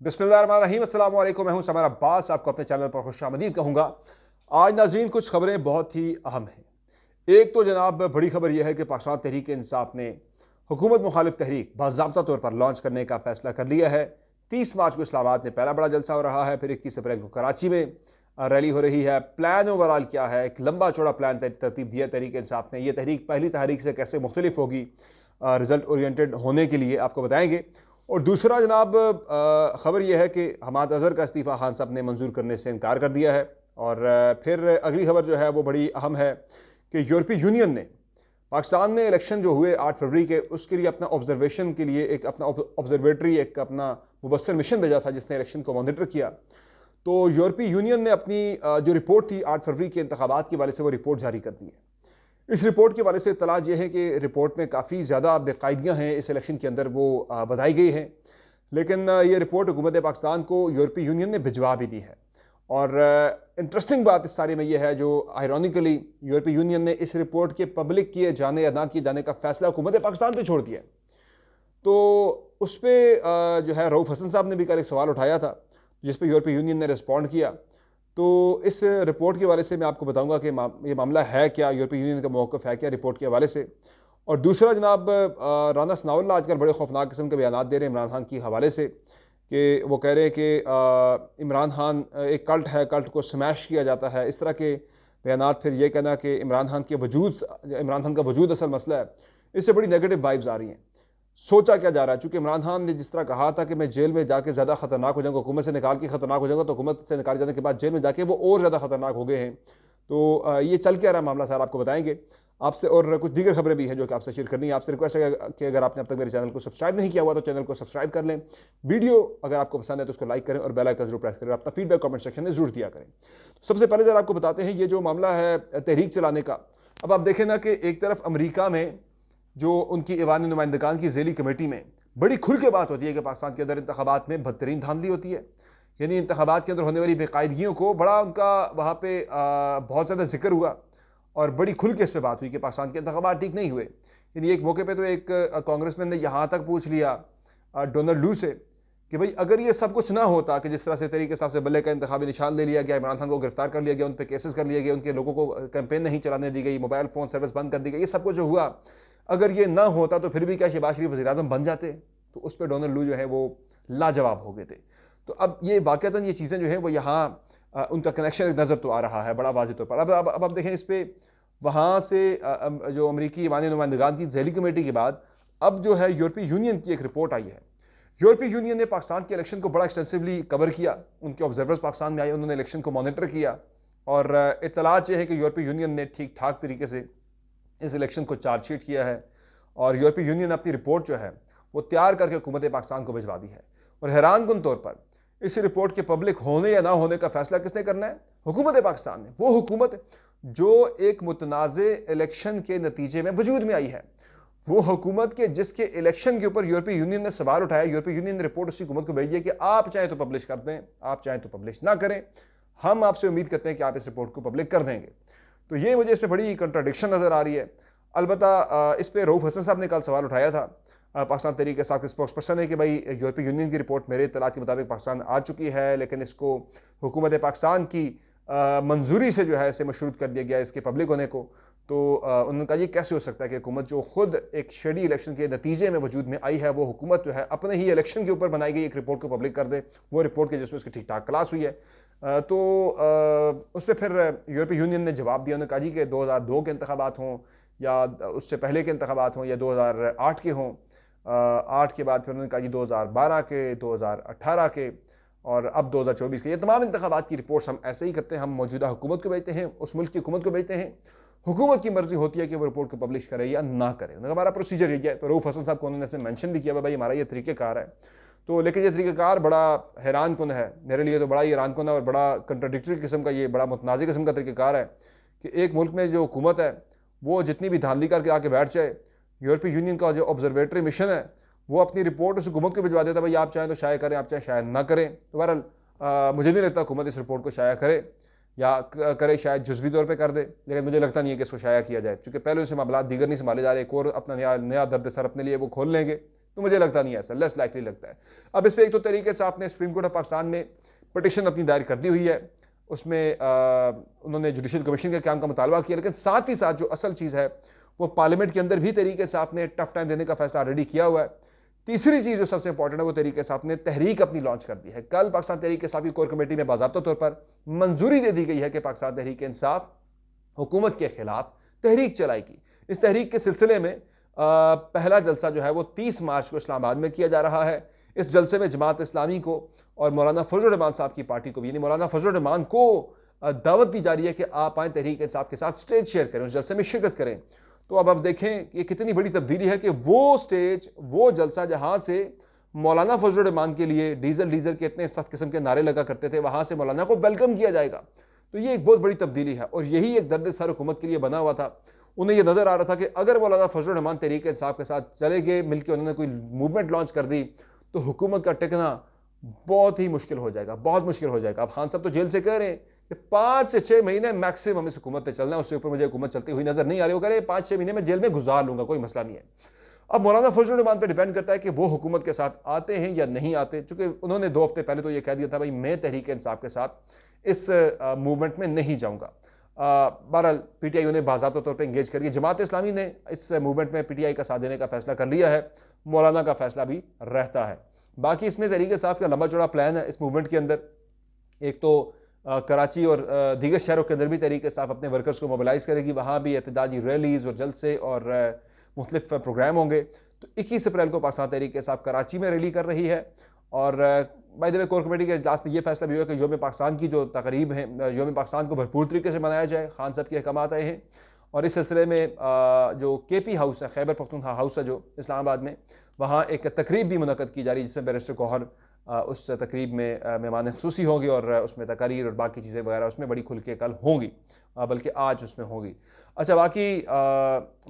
बिस्मिल्लाहिर्रहमानिर्रहीम, अस्सलाम वालेकुम। मैं हूं समर अब्बास, आपको अपने चैनल पर खुशामदीद कहूँगा। आज नाज़रीन कुछ खबरें बहुत ही अहम हैं। एक तो जनाब बड़ी खबर यह है कि पाकिस्तान तहरीक इंसाफ ने हुकूमत मुखालिफ तहरीक बाज़ाब्ता तौर पर लॉन्च करने का फैसला कर लिया है। 30 मार्च को इस्लामाबाद में पहला बड़ा जलसा हो रहा है, फिर 21 अप्रैल को कराची में रैली हो रही है। प्लान ओवरऑल क्या है? एक लंबा चौड़ा प्लान तरतीब दिया तहरीक इंसाफ ने। यह तहरीक पहली तहरीक से कैसे मुख्तलिफ होगी रिजल्ट ओरिएंटेड होने के लिए आपको बताएंगे। और दूसरा जनाब ख़बर यह है कि हमाद अज़हर का इस्तीफ़ा खान साहब ने मंजूर करने से इनकार कर दिया है। और फिर अगली खबर जो है वो बड़ी अहम है कि यूरोपीय यूनियन ने पाकिस्तान में इलेक्शन जो हुए 8 फरवरी के, उसके लिए अपना ऑब्जर्वेशन के लिए एक अपना ऑब्जर्वेटरी एक अपना मुबस्सर मिशन भेजा था जिसने इलेक्शन को मॉनिटर किया। तो यूरोपीय यूनियन ने अपनी जो रिपोर्ट थी 8 फरवरी के इंतखाबात के वाले से वो रिपोर्ट जारी कर दी है। इस रिपोर्ट के बारे से इत्तला यह है कि रिपोर्ट में काफ़ी ज़्यादा बेकायदियाँ हैं इस इलेक्शन के अंदर, वो बताई गई हैं। लेकिन ये रिपोर्ट हुकूमत पाकिस्तान को यूरोपीय यूनियन ने भिजवा भी दी है। और इंटरेस्टिंग बात इस सारे में यह है जो आयरॉनिकली यूरोपीय यूनियन ने इस रिपोर्ट के पब्लिक किए जाने या ना किए जाने का फैसला हुकूमत पाकिस्तान पर छोड़ दिया। तो उस पर जो है रऊफ़ हसन साहब ने भी कल एक सवाल उठाया था जिस पर यूरोपीय यूनियन ने रिस्पॉन्ड किया। तो इस रिपोर्ट के हवाले से मैं आपको बताऊंगा कि ये मामला है क्या, यूरोपीय यूनियन का मौक़िफ़ है क्या रिपोर्ट के हवाले से। और दूसरा जनाब राना सनाउल्लाह आजकल बड़े खौफनाक किस्म के बयान दे रहे हैं इमरान खान के हवाले से कि वो कह रहे हैं कि इमरान खान एक कल्ट है, कल्ट को स्मैश किया जाता है, इस तरह के बयान। फिर ये कहना कि इमरान खान का वजूद असल मसला है। इससे बड़ी नेगेटिव वाइब्स आ रही हैं। सोचा क्या जा रहा है? चूंकि इमरान खान ने जिस तरह कहा था कि मैं जेल में जाके ज़्यादा खतरनाक हो जाऊंगा, हुकूमत से निकाल के खतरनाक हो जाऊंगा, तो हुकूमत से निकाल जाने के बाद जेल में जाके वो और ज़्यादा खतरनाक हो गए हैं। तो ये चल क्या रहा मामला सारा आपको बताएंगे आपसे। और कुछ दीगर खबरें भी हैं जो कि आपसे शेयर करनी है। आपसे रिक्वेस्ट है कि अगर आपने अब तक मेरे चैनल को सब्सक्राइब नहीं किया हुआ तो चैनल को सब्सक्राइब कर लें। वीडियो अगर आपको पसंद है तो उसको लाइक करें और बेल आइकन जरूर प्रेस करें। अपना फीडबैक कमेंट सेक्शन में जरूर दिया करें। तो सबसे पहले जरा आपको बताते हैं ये जो मामला है तहरीक चलाने का। अब आप देखें ना कि एक तरफ अमरीका में जो उनकी ईवान नुमाइंदगान की ज़ेली कमेटी में बड़ी खुल के बात होती है कि पाकिस्तान के अंदर इंतखाबात में बदतरीन धांधली होती है, यानी इंतखाबात के अंदर होने वाली बेकायदगियों को बड़ा उनका वहाँ पे बहुत ज़्यादा जिक्र हुआ और बड़ी खुल के इस पर बात हुई कि पाकिस्तान के इंतखाबात ठीक नहीं हुए। यानी एक मौके पे तो एक कांग्रेसमैन ने यहाँ तक पूछ लिया डोनाल्ड लू से कि भाई अगर ये सब कुछ ना होता कि जिस तरह से तरीके से बल्ले का इंतखाबी निशान ले लिया गया, इमरान खान को गिरफ्तार कर लिया गया, उन पर केसेस कर लिए गए, उनके लोगों को कैंपेन नहीं चलाने दी गई, मोबाइल फ़ोन सर्विस बंद कर दी गई, ये सब कुछ जो हुआ अगर ये ना होता तो फिर भी क्या शहबाज शरीफ वज़ीर-ए-आज़म बन जाते? तो उस पर डोनाल्ड लू जो है वो लाजवाब हो गए थे। तो अब ये वाक़तन ये चीज़ें जो है वो यहाँ उनका कनेक्शन नज़र तो आ रहा है बड़ा वाज़ेह तौर पर। अब आप देखें इस पर वहाँ से जो अमरीकी ईवान नुमाइंदगान की ज़ेली कमेटी के बाद अब जो है यूरोपीय यूनियन की एक रिपोर्ट आई है। यूरोपीय यूनियन ने पाकिस्तान के इलेक्शन को बड़ा एक्सटेंसिवली कवर किया। उनके ऑब्जर्वर्स पाकिस्तान में आए, उन्होंने इलेक्शन को मॉनिटर किया और इत्तलात ये है कि यूरोपीय यूनियन ने ठीक ठाक तरीके से इस इलेक्शन को चार्जशीट किया है और यूरोपीय यूनियन ने अपनी रिपोर्ट जो है वो तैयार करके हुकूमत पाकिस्तान को भिजवा दी है। और हैरानकुन तौर पर इस रिपोर्ट के पब्लिक होने या ना होने का फैसला किसने करना है? हुकूमत पाकिस्तान ने। वो हुकूमत जो एक मुतनाज़े इलेक्शन के नतीजे में वजूद में आई है, वो हुकूमत के जिसके इलेक्शन के ऊपर यूरोपीय यूनियन ने सवाल उठाया, यूरोपीय यूनियन ने रिपोर्ट उसी हुकूमत को भेजी है कि आप चाहे तो पब्लिश कर दें, आप चाहे तो पब्लिश ना करें, हम आपसे उम्मीद करते हैं कि आप इस रिपोर्ट को पब्लिक कर देंगे। तो ये मुझे इस पर बड़ी कंट्राडिक्शन नज़र आ रही है। अलबत्ता इस पर रऊफ़ हसन साहब ने कल सवाल उठाया था पाकिस्तान तहरीक इंसाफ के स्पोक्स पर्सन है कि भाई यूरोपीय यूनियन की रिपोर्ट मेरे इत्तलात के मुताबिक पाकिस्तान आ चुकी है, लेकिन इसको हुकूमत पाकिस्तान की मंजूरी से जो है इसे मशरूत कर दिया गया इसके पब्लिक होने को। तो उन्होंने कहा ये कैसे हो सकता है कि हुकूमत जो खुद एक शेडी इलेक्शन के नतीजे में वजूद में आई है, वो हुकूमत जो है अपने ही इलेक्शन के ऊपर बनाई गई एक रिपोर्ट को पब्लिक कर दे, वो रिपोर्ट के जिसमें उसकी ठीक ठाक क्लास हुई है। तो उस पर फिर यूरोपीय यूनियन ने जवाब दिया। उन्होंने कहा जी कि 2002 के इंतखाबात हों या उससे पहले के इंतखाबात हों या 2008 के हों, 8 के बाद फिर उन्होंने कहा जी 2012 के, 2018 के और अब 2024 के, ये तमाम इंतखाबात की रिपोर्ट्स हम ऐसे ही करते हैं। हम मौजूदा हुकूमत को भेजते हैं, उस मुल्क की हुकूमत को भेजते हैं, हुकूमत की मर्जी होती है कि वो रिपोर्ट को पब्लिश करे या ना करे। हमारा प्रोसीजर यही है। तो रऊफ़ हसन साहब को उन्होंने इसमें मेंशन भी किया भाई हमारा ये तरीक़ेकार है। तो लेकिन ये तरीक़ेकार बड़ा हैरान कुन है, मेरे लिए तो बड़ा ही हैरान कुन है और बड़ा कंट्राडिक्टरी किस्म का, ये बड़ा मुतनाज़ किस्म का तरीक़ेकार है कि एक मुल्क में जो हुकूमत है वो जितनी भी धांधली करके आके बैठ जाए, यूरोपीय यूनियन का जो ऑब्जर्वेटरी मिशन है वो अपनी रिपोर्ट उस हुकूमत को भिजवा देता भाई आप चाहें तो शाया करें, आप चाहें शाया ना करें। तो बहरहाल मुझे नहीं लगता हुकूमत इस रिपोर्ट को शाया करे या करे, शायद जुज़वी तौर पे कर दे, लेकिन मुझे लगता नहीं है कि इसको शाया किया जाए क्योंकि पहले से मामला दीगर नहीं संभाले जा रहे, एक और अपना नया दर्द सर अपने लिए वो खोल लेंगे तो मुझे लगता नहीं है ऐसा, लेस लाइकली लगता है। अब इस पर एक तो तरीके से आपने सुप्रीम कोर्ट ऑफ पाकिस्तान में पटिशन अपनी दायर कर दी हुई है, उसमें उन्होंने जुडिशल कमीशन के काम का मुतालबा किया, लेकिन साथ ही साथ जो असल चीज़ है वो पार्लियामेंट के अंदर भी तरीके से आपने टफ टाइम देने का फैसला ऑलरेडी किया हुआ है। तीसरी चीज़ जो सबसे इंपॉर्टेंट है वो तरीके से आपने तहरीक अपनी लॉन्च कर दी है। कल पाकिस्तान तहरीक इंसाफ की कोर कमेटी में बाज़ाब्ता तौर पर मंजूरी दे दी गई है कि पाकिस्तान तहरीक इंसाफ हुकूमत के खिलाफ तहरीक चलाएगी। इस तहरीक के सिलसिले में पहला जलसा जो है वो 30 मार्च को इस्लामाबाद में किया जा रहा है। इस जलसे में जमात इस्लामी को और मौलाना फजल रहमान साहब की पार्टी को भी, यानी मौलाना फजल रहमान को दावत दी जा रही है कि आप आए तहरीक इंसाफ के साथ स्टेज शेयर करें, उस जलसे में शिरकत करें। तो अब देखें ये कितनी बड़ी तब्दीली है कि वो स्टेज, वो जलसा जहां से मौलाना फजल रहमान के लिए डीजल के इतने सख्त किस्म के नारे लगा करते थे, वहां से मौलाना को वेलकम किया जाएगा। तो ये एक बहुत बड़ी तब्दीली है और यही एक दर्द सर हुकूमत के लिए बना हुआ था। उन्हें यह नजर आ रहा था कि अगर मौलाना फजल रहमान तहरीक इंसाफ के साथ चले गए, मिलकर उन्होंने कोई मूवमेंट लॉन्च कर दी, तो हुकूमत का टिकना बहुत ही मुश्किल हो जाएगा, बहुत मुश्किल हो जाएगा। अब खान साहब तो जेल से कह रहे हैं कि 5 से 6 महीने मैक्सिमम इस हुकूमत पे चलना है, उससे ऊपर मुझे हुकूमत चलती हुई नजर नहीं आ रही। वो कह रहे 5-6 महीने में जेल में गुजार लूंगा, कोई मसला नहीं है। अब मौलाना फजल रहमान पर डिपेंड करता है कि वो हुकूमत के साथ आते हैं या नहीं आते, चूंकि उन्होंने 2 हफ्ते पहले तो ये कह दिया था भाई मैं तहरीक इंसाफ के साथ इस मूवमेंट में नहीं जाऊंगा। बहरहाल पीटीआई उन्हें बाज़ाब्ता तौर पर इंगेज करिए। जमात इस्लामी ने इस मूवमेंट में पीटीआई का साथ देने का फैसला कर लिया है, मौलाना का फैसला भी रहता है। बाकी इसमें तहरीक इंसाफ का लंबा चौड़ा प्लान है इस मूवमेंट के अंदर। एक तो कराची और दीगर शहरों के अंदर भी तहरीक इंसाफ अपने वर्कर्स को मोबिलाइज करेगी, वहाँ भी एहतजाजी रैलीज और जलसे और मुख्तलिफ प्रोग्राम होंगे। तो 21 अप्रैल को पाकिस्तान तहरीक इंसाफ कराची में रैली कर रही है। और by the way core committee के इजलास में यह फैसला भी हुआ कि योम पाकिस्तान की जो तकरीब है, योम पाकिस्तान को भरपूर तरीके से मनाया जाए। खान साहब के अहकामात आए हैं और इस सिलसिले में जो केपी हाउस है, खैबर पख्तूनख्वा हाउस है जो इस्लामाबाद में, वहाँ एक तकरीब भी मुनक़द की जा रही है जिसमें बैरिस्टर गौहर उस तकरीब में मेहमान ख़ुसूसी होंगे और उसमें तकारीर और बाकी चीज़ें वगैरह उसमें बड़ी खुल के कल होंगी, बल्कि आज उसमें होंगी। अच्छा, बाकी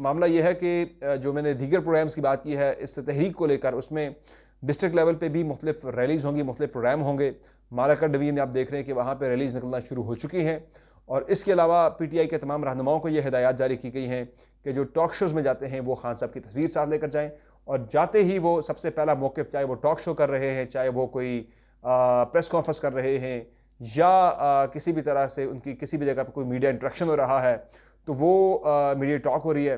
मामला यह है कि जो मैंने दीगर प्रोग्राम्स की बात की है इस तहरीक को लेकर, उसमें डिस्ट्रिक्ट लेवल पे भी मुख्तलिफ रैलीज़ होंगी, मुख्तलिफ प्रोग्राम होंगे। मालाकर डिवीजन आप देख रहे हैं कि वहाँ पर रैलीज़ निकलना शुरू हो चुकी हैं। और इसके अलावा पीटीआई के तमाम रहनुमाओं को ये हिदायत जारी की गई हैं कि जो टॉक शोज़ में जाते हैं वो खान साहब की तस्वीर साथ लेकर जाएं, और जाते ही वो सबसे पहला मौक़िफ़, चाहे वो टॉक शो कर रहे हैं, चाहे वो कोई प्रेस कॉन्फ्रेंस कर रहे हैं या किसी भी तरह से उनकी किसी भी जगह पर कोई मीडिया इंट्रैक्शन हो रहा है, तो वो मीडिया टॉक हो रही है,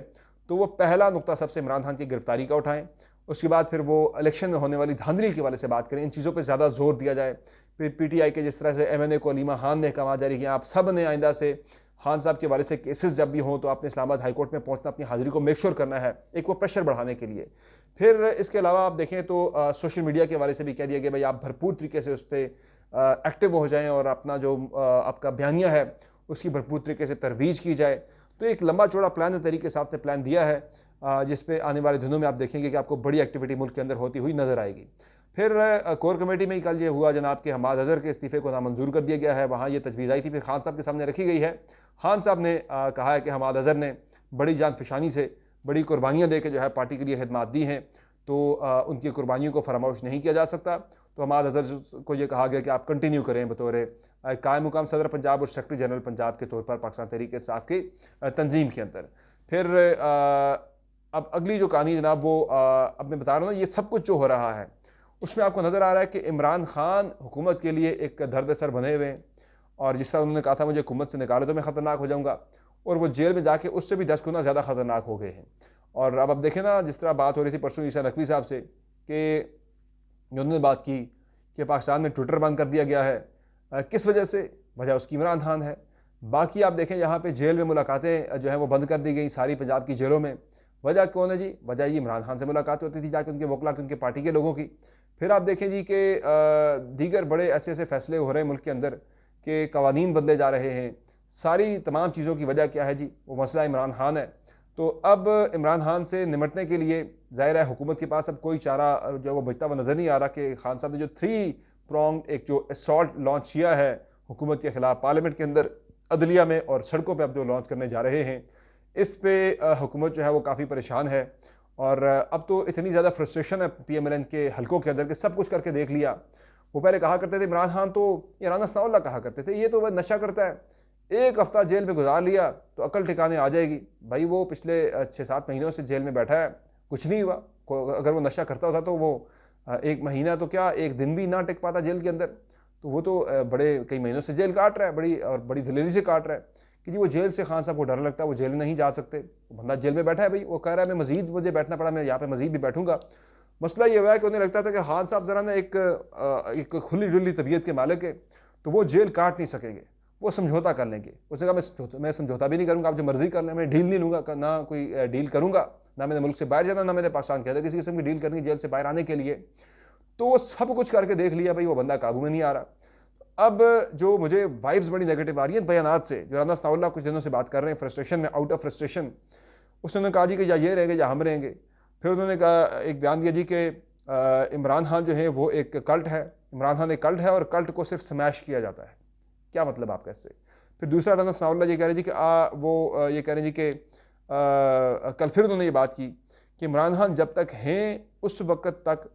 तो वो पहला नुक्ता सबसे इमरान खान की गिरफ्तारी का उठाएं। उसके बाद फिर वो इलेक्शन में होने वाली धांधली के वाले से बात करें, इन चीज़ों पर ज़्यादा जोर दिया जाए। फिर पीटीआई के जिस तरह से एमएनए को अलीमा खान ने कहा जारी किया, आप सब ने आइंदा से खान साहब के वाले से केसेस जब भी हों तो आपने इस्लामाबाद हाई कोर्ट में पहुंचना, अपनी हाजिरी को मेक श्योर करना है, एक वो प्रेशर बढ़ाने के लिए। फिर इसके अलावा आप देखें तो सोशल मीडिया के वाले से भी कह दिया गया भाई आप भरपूर तरीके से उस पर एक्टिव हो जाएँ और अपना जो आपका बयानिया है उसकी भरपूर तरीके से तरवीज की जाए। तो एक लंबा चौड़ा प्लान तरीके से आपने प्लान दिया है, जिसपे आने वाले दिनों में आप देखेंगे कि आपको बड़ी एक्टिविटी मुल्क के अंदर होती हुई नजर आएगी। फिर कोर कमेटी में ही कल ये हुआ जनाब के हमाद अजहर के इस्तीफे को नामंजूर कर दिया गया है। वहाँ ये तजवीज़ आई थी, फिर खान साहब के सामने रखी गई है। खान साहब ने कहा है कि हमाद अजहर ने बड़ी जान फिशानी से, बड़ी कुर्बानियाँ दे के जो है पार्टी के लिए खिदमात दी हैं, तो उनकी कुर्बानियों को फरामोश नहीं किया जा सकता। तो हमाद अजहर को ये कहा गया कि आप कंटिन्यू करें बतौर कायम मुकाम सदर पंजाब और सेक्रेटरी जनरल पंजाब के तौर पर पाकिस्तान तहरीक इंसाफ की तंजीम के अंदर। फिर अब अगली जो कहानी जनाब वो अब मैं बता रहा हूँ, ये सब कुछ जो हो रहा है उसमें आपको नज़र आ रहा है कि इमरान खान हुकूमत के लिए एक दर्द सर बने हुए हैं। और जिस तरह उन्होंने कहा था मुझे हुकूमत से निकालो तो मैं ख़तरनाक हो जाऊँगा, और वो जेल में जाके उससे भी 10 गुना ज़्यादा ख़तरनाक हो गए हैं। और अब देखें ना, जिस तरह बात हो रही थी परसों ईसा नकवी साहब से कि उन्होंने बात की कि पाकिस्तान में ट्विटर बंद कर दिया गया है, किस वजह से? वजह उसकी इमरान खान है। बाकी आप देखें यहाँ पे जेल में मुलाकातें जो हैं वो बंद कर दी गई सारी पंजाब की जेलों में। वजह कौन है जी? वजह ये इमरान खान से मुलाकात होती थी जाके उनके वकला की, उनके पार्टी के लोगों की। फिर आप देखें जी कि दीगर बड़े ऐसे ऐसे फैसले हो रहे हैं मुल्क के अंदर कि कवानीन बदले जा रहे हैं। सारी तमाम चीज़ों की वजह क्या है जी? वो मसला इमरान खान है। तो अब इमरान खान से निमटने के लिए ज़ाहिर है हुकूमत के पास अब कोई चारा जो वो बचता हुआ नज़र नहीं आ रहा कि खान साहब ने जो 3 प्रॉन्ग एक जो असॉल्ट लॉन्च किया है हुकूमत के ख़िलाफ़ पार्लियामेंट के अंदर, अदलिया में और सड़कों पर अब जो लॉन्च करने जा रहे हैं, इस पे हुकूमत जो है वो काफ़ी परेशान है। और अब तो इतनी ज़्यादा फ्रस्ट्रेशन है PMLN के हलकों के अंदर कि सब कुछ करके देख लिया। वो पहले कहा करते थे इमरान खान, तो ये राना सनाउल्लाह कहा करते थे ये तो वह नशा करता है, 1 हफ्ता जेल में गुजार लिया तो अकल ठिकाने आ जाएगी। भाई वो पिछले 6-7 महीनों से जेल में बैठा है, कुछ नहीं हुआ। अगर वो नशा करता होता तो वो 1 महीना तो क्या 1 दिन भी ना टिक पाता जेल के अंदर। तो वो तो बड़े कई महीनों से जेल काट रहा है, बड़ी दिलेरी से काट रहा है कि जी वो जेल से खान साहब को डर लगता है, वो जेल में नहीं जा सकते। बंदा जेल में बैठा है भाई, वो कह रहा है मैं मजीद मुझे बैठना पड़ा, मैं यहाँ पे मजीद भी बैठूंगा। मसला ये हुआ है कि उन्हें लगता था कि खान साहब जरा ना एक खुली डुली तबीयत के मालिक है, तो वो जेल काट नहीं सकेंगे, वो समझौता कर लेंगे। उसने कहा मैं समझौता भी नहीं करूंगा, आप जो मर्जी कर लें, मैं डील नहीं लूंगा, ना कोई डील करूंगा, ना मैंने मुल्क से बाहर जाना, ना मैंने पाकिस्तान कहता किसी किस्म की डील करनी जेल से बाहर आने के लिए। तो वो सब कुछ करके देख लिया भाई, वो बंदा काबू में नहीं आ रहा। अब जो मुझे वाइब्स बड़ी नेगेटिव आ रही हैं बयानात से, जो राना सनाउल्लाह कुछ दिनों से बात कर रहे हैं फ्रस्ट्रेशन में, आउट ऑफ फ्रस्ट्रेशन, उसने कहा जी कि या ये रहेंगे या हम रहेंगे। फिर उन्होंने कहा, एक बयान दिया जी कि इमरान खान जो है वो एक कल्ट है, इमरान खान एक कल्ट है और कल्ट को सिर्फ स्मैश किया जाता है। क्या मतलब आपका इससे? फिर दूसरा राना सनाउल्लाह ये कह रहे जी कि ये कह रहे जी कि कल फिर उन्होंने ये बात की कि इमरान खान जब तक हैं उस वक्त तक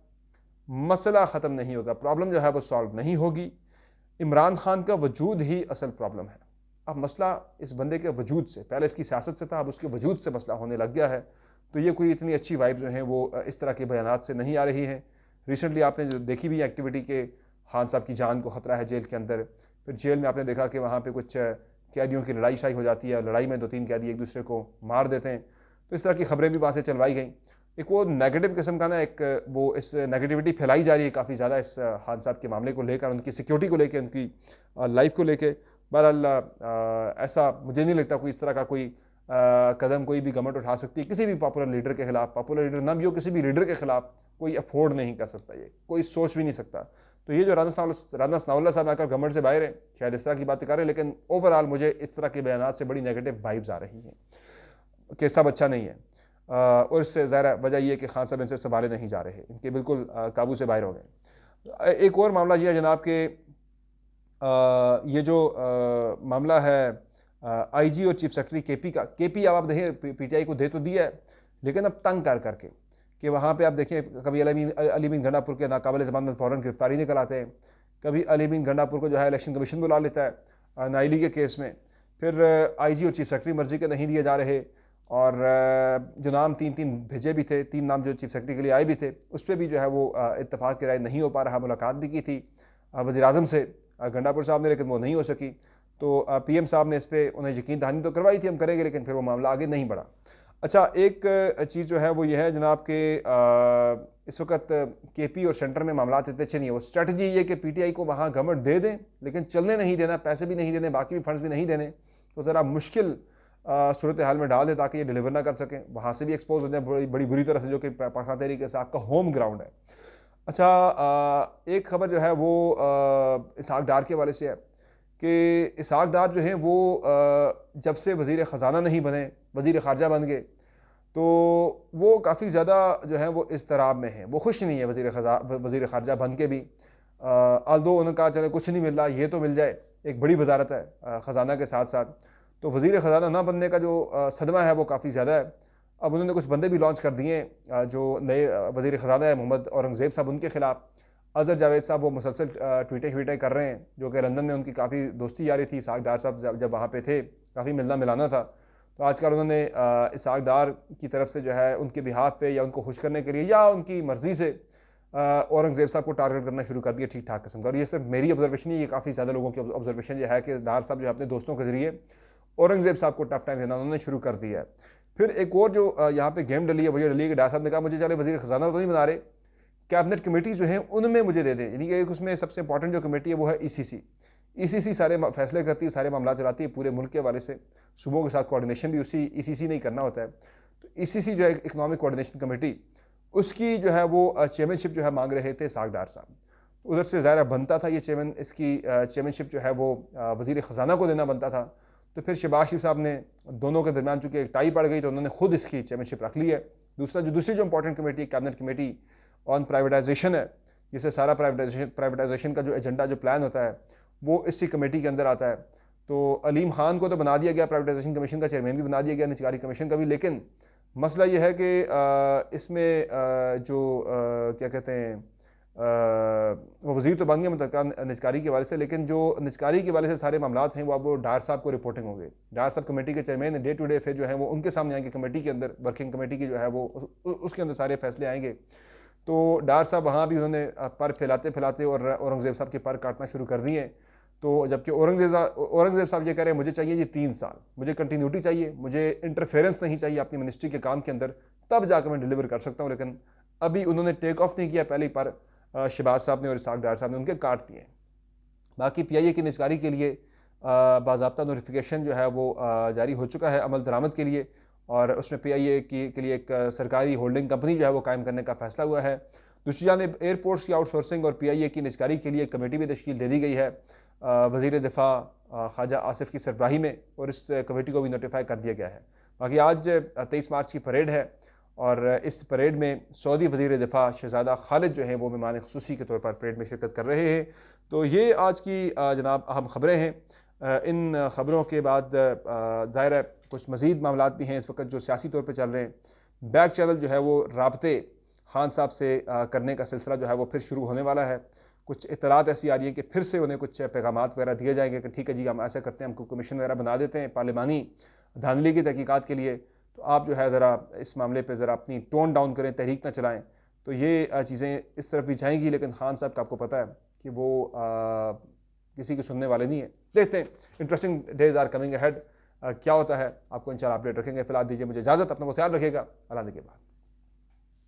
मसला ख़त्म नहीं होगा, प्रॉब्लम जो है वो सॉल्व नहीं होगी। इमरान खान का वजूद ही असल प्रॉब्लम है। अब मसला इस बंदे के वजूद से, पहले इसकी सियासत से था, अब उसके वजूद से मसला होने लग गया है। तो ये कोई इतनी अच्छी वाइब जो हैं वो इस तरह के बयानात से नहीं आ रही हैं। रिसेंटली आपने जो देखी भी एक्टिविटी के खान साहब की जान को ख़तरा है जेल के अंदर। फिर जेल में आपने देखा कि वहाँ पर कुछ कैदियों की लड़ाई शाई हो जाती है, लड़ाई में 2-3 कैदी एक दूसरे को मार देते हैं। तो इस तरह की खबरें भी वहाँ से चलवाई गई। एक वो नेगेटिव किस्म का ना एक वो इस नेगेटिविटी फैलाई जा रही है काफ़ी ज़्यादा इस खान साहब के मामले को लेकर, उनकी सिक्योरिटी को लेकर, उनकी लाइफ को लेकर। बहरहाल ऐसा मुझे नहीं लगता कोई इस तरह का कोई कदम कोई भी गवर्नमेंट उठा सकती है किसी भी पॉपुलर लीडर के खिलाफ। पॉपुलर लीडर ना भी हो, किसी भी लीडर के खिलाफ कोई अफोर्ड नहीं कर सकता, ये कोई सोच भी नहीं सकता। तो ये जो राना सनाउल्लाह साहब आकर गवर्नमेंट से बाहर है, शायद इस तरह की बातें कर रहे हैं, लेकिन ओवरऑल मुझे इस तरह के बयान से बड़ी नेगेटिव वाइब्स आ रही हैं कि सब अच्छा नहीं है। और इससे ज़ाहिर वजह यह है कि खान साहब इनसे संभाले नहीं जा रहे, इनके बिल्कुल काबू से बाहर हो गए। एक और मामला यह है जनाब के ये जो मामला है आईजी और चीफ सेक्रेटरी केपी का। केपी अब आप देखें पीटीआई को दे तो दिया है, लेकिन अब तंग कर करके कि वहाँ पे आप देखें कभी अली बिन गंडापुर के नाकाबिल ज़मानत फ़ौरन गिरफ्तारी निकल आते हैं, कभी अली बिन गंडापुर को जो है इलेक्शन कमीशन बुला लेता है नाइली के केस में, फिर आईजी और चीफ सेक्रेटरी मर्जी के नहीं दिए जा रहे, और जो नाम 3 भेजे भी थे, 3 नाम जो चीफ सेक्रेटरी के लिए आए भी थे, उस पर भी जो है वो इत्तेफाक की राय नहीं हो पा रहा। मुलाकात भी की थी वज़ीर आज़म से गंडापुर साहब ने, लेकिन वो नहीं हो सकी। तो पीएम साहब ने इस पर उन्हें यकीन दहानी तो करवाई थी हम करेंगे, लेकिन फिर वो मामला आगे नहीं बढ़ा। अच्छा, एक चीज़ जो है वो ये है जनाब के इस वक्त केपी और सेंटर में मामला इतने अच्छे नहीं है। वो स्ट्रेटजी ये कि पीटीआई को वहाँ गवर्नमेंट दे दें, लेकिन चलने नहीं देना, पैसे भी नहीं देने, बाकी भी फंड्स भी नहीं देने, तो ज़रा मुश्किल सूरत हाल में डाल दें ताकि ये डिलीवर ना कर सकें, वहाँ से भी एक्सपोज हो जाए बड़ी बुरी तरह से, जो कि पाकिस्तान तहरीक से आपका होम ग्राउंड है। अच्छा, एक खबर जो है वो इसहाक डार के वाले से है कि इसहाक डार जो है वो जब से वज़ीर ख़जाना नहीं बने, वज़ीर ख़ारजा बन गए, तो वो काफ़ी ज़्यादा जो है वो इज़्तिराब में है, वो खुश नहीं है वज़ीर ख़ारजा बन के भी। आल्दो उन्होंने कहा चले कुछ नहीं मिल रहा, ये तो मिल जाए, एक बड़ी वजारत है ख़जाना के साथ साथ। तो वज़ीर ख़जाना ना बनने का जो सदमा है वो काफ़ी ज़्यादा है। अब उन्होंने कुछ बंदे भी लॉन्च कर दिए जो नए वज़ीर ख़जाना है, मोहम्मद औरंगज़ेब साहब, उनके खिलाफ अज़हर जावेद साहब वो मुसलसल ट्वीटें कर रहे हैं, जो कि लंदन में उनकी काफ़ी दोस्ती यारी थी। इसहाक डार साहब जब वहाँ पे थे काफ़ी मिलना मिलाना था। तो आजकल उन्होंने इसहाक डार की तरफ से जो है उनके बिहाफ पे या उनको खुश करने के लिए या उनकी मर्ज़ी से औरंगज़ेब साहब को टारगेट करना शुरू कर दिया ठीक ठाक किस्म का। और ये सिर्फ मेरी ऑब्जर्वेशन नहीं, ये काफ़ी ज़्यादा लोगों की ऑब्जर्वेशन जो है कि डार साहब जो अपने दोस्तों के ज़रिए औरंगज़ेब साहब को टफ टाइम देना उन्होंने शुरू कर दिया है। फिर एक और जो यहाँ पे गेम डली है वो ये डली है कि डार साहब ने कहा मुझे चले वज़ीर ख़जाना तो नहीं बना रहे, कैबिनेट कमेटी जो है उनमें मुझे दे दें। यानी कि उसमें सबसे इंपॉर्टेंट जो कमेटी है वो है ईसीसी सारे फैसले करती है, सारे मामला चलाती है पूरे मुल्क के हवाले से। सूबों के साथ कोऑर्डिनेशन भी उसी ईसीसी नहीं करना होता है। तो ईसीसी जो है इकनॉमिक कोऑर्डिनेशन कमेटी, उसकी जो है वो चेयरमैनशिप जो है मांग रहे थे इसहाक डार साहब। उधर से ज़ाहिर बनता था ये इसकी चेयरमैनशिप जो है वो वज़ीर ख़जाना को देना बनता था। तो फिर शहबाज शरीफ साहब ने दोनों के दरमियान चूँकि एक टाई पड़ गई तो उन्होंने खुद इसकी चेयरमैनशिप रख ली है। दूसरी जो important committee cabinet committee on privatisation है, जिससे सारा प्राइवेटाइजेशन का जो एजेंडा जो प्लान होता है वो इसी कमेटी के अंदर आता है। तो अलीम खान को तो बना दिया गया प्राइवेटाइजेशन कमीशन का चेयरमैन भी बना दिया गया, निचकारी कमीशन का भी। लेकिन मसला ये है कि इसमें जो क्या कहते हैं वो वज़ीर तो बन गए मुतल्लिका निजकारी के वाले से, लेकिन जो निजकारी के वाले से सारे मामलात हैं वो अब वो डार साहब को रिपोर्टिंग होंगे। डार साहब कमेटी के चेयरमैन डे टू डे फिर जो है वो उनके सामने आएंगे, कमेटी के अंदर, वर्किंग कमेटी की जो है वो उसके अंदर सारे फैसले आएंगे। तो डार साहब वहाँ भी उन्होंने पर फैलाते फैलाते और औरंगज़ेब साहब के पर काटना शुरू कर दिए। तो जबकि औरंगज़ेब साहब ये कह रहे हैं मुझे चाहिए जी 3 साल, मुझे कंटिन्यूटी चाहिए, मुझे इंटरफेरेंस नहीं चाहिए अपनी मिनिस्ट्री के काम के अंदर, तब जाकर मैं डिलीवर कर सकता हूँ। लेकिन अभी उन्होंने टेक ऑफ नहीं किया पहले ही पर शहबाज साहब ने और इसहाक डार साहब ने उनके काट दिए। बाकी PIA की निजकारी के लिए बाज़ाब्ता नोटिफिकेशन जो है वो जारी हो चुका है अमल दरामद के लिए, और उसमें PIA के लिए एक सरकारी होल्डिंग कंपनी जो है वो कायम करने का फैसला हुआ है। दूसरी जानिब एयरपोर्ट्स की आउटसोर्सिंग और PIA की निजकारी के लिए एक कमेटी भी तश्कील दे दी गई है वज़ीर दिफा ख्वाजा आसिफ की सरबराही में, और इस कमेटी को भी नोटिफाई कर दिया गया है। बाकी आज 23 मार्च की परेड है और इस परेड में सऊदी वज़ीर दिफा शहज़ादा खालिद जो हैं वो मेहमान ख़ुसूसी के तौर पर परेड में शिरकत कर रहे हैं। तो ये आज की जनाब अहम ख़बरें हैं। इन ख़बरों के बाद ज़ाहिर है कुछ मज़ीद मामलात भी हैं इस वक्त जो सियासी तौर पर चल रहे हैं। बैक चैनल जो है वो राब्ते खान साहब से करने का सिलसिला जो है वो फिर शुरू होने वाला है। कुछ इतलात ऐसी आ रही है कि फिर से उन्हें कुछ पैगामात वगैरह दिए जाएंगे कि ठीक है जी हम ऐसा करते हैं, हमको कमीशन वगैरह बना देते हैं पार्लिमानी धांधली की तहकीकात के लिए, तो आप जो है ज़रा इस मामले पे ज़रा अपनी टोन डाउन करें, तहरीक ना चलाएं। तो ये चीज़ें इस तरफ भी जाएंगी, लेकिन खान साहब का आपको पता है कि वो किसी के सुनने वाले नहीं है। देखते हैं, interesting days are coming ahead, क्या होता है आपको इंशाल्लाह अपडेट रखेंगे। फिलहाल दीजिए मुझे इजाज़त, अपना को ख्याल रखिएगा, अल्लाह के बाद।